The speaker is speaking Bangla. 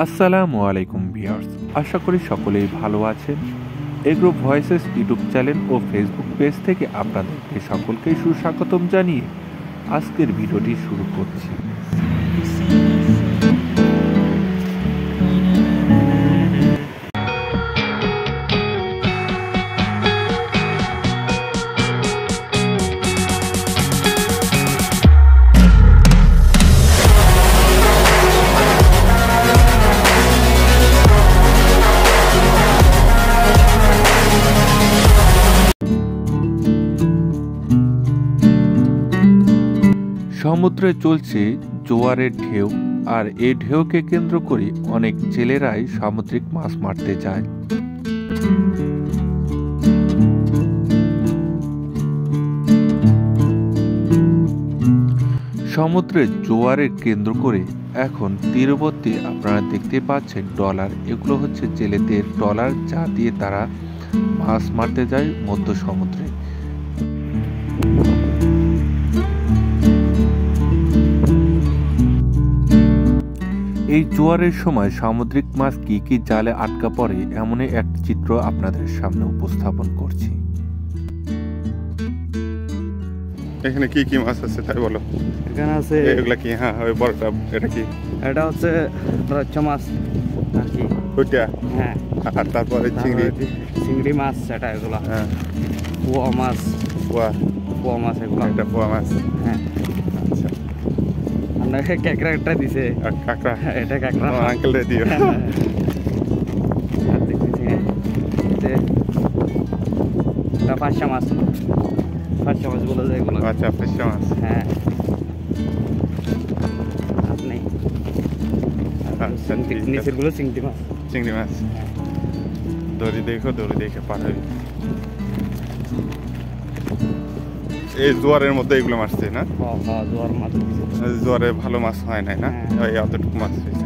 আসসালামু আলাইকুম ভিউয়ার্স, আশা করি সকলেই ভালো আছেন। এগ্রো ভয়েসেস ইউটিউব চ্যানেল ও ফেসবুক পেজ থেকে আপনাদেরকে সকলকেই সুস্বাগতম জানিয়ে আজকের ভিডিওটি শুরু করছি। সমুদ্রে চলছে জোয়ারের ঢেউ, আর এই ঢেউকে কেন্দ্র করে অনেক জেলেরাই সামুদ্রিক মাছ মারতে যায়। সমুদ্রের জোয়ারের কেন্দ্র করে এখন তীরবর্তী আপনারা দেখতে পাচ্ছেন ট্রলার। এগুলো হচ্ছে জেলেদের ট্রলার, যা দিয়ে তারা মাছ মারতে যায় মধ্য সমুদ্রে। এই জোয়ারের সময় সামুদ্রিক মাছ কি কি জালে আটকা পড়ে, এমনই একটি চিত্র আপনাদের সামনে উপস্থাপন করছি। এখানে কি কি মাছ আছে তাই বলো। এখানে আছে এগুলা কি? হ্যাঁ, ওই বড়টা এটা কি? এটা হচ্ছে রচ্চা মাছ আর কি। ওইটা? হ্যাঁ। আর তারপরে চিংড়ি? চিংড়ি মাছ সেটা, এগুলো। হ্যাঁ। পোয়া মাছ। পোয়া মাছ এগুলো। এটা পোয়া মাছ। হ্যাঁ। আচ্ছা। আপনাকে কাঁকড়া একটা দিছে। কাঁকড়া? এটা কাঁকড়া। আঙ্কেল রে দিও। আর দেখতেছি এটা পাঁচশা মাছ। পাঁচশা মাছ বলে যায় এগুলো। আচ্ছা, পাঁচশা মাছ। হ্যাঁ। আপনি নিচের গুলো চিংড়ি মাছ। চিংড়ি মাছ। দড়ি দেখে পার হবে। এই জোয়ারের মধ্যে এগুলো মারছে না? জোয়ার মাছ। জোয়ারে ভালো মাছ হয় নাই না? এতটুকু মাছ হয়েছে।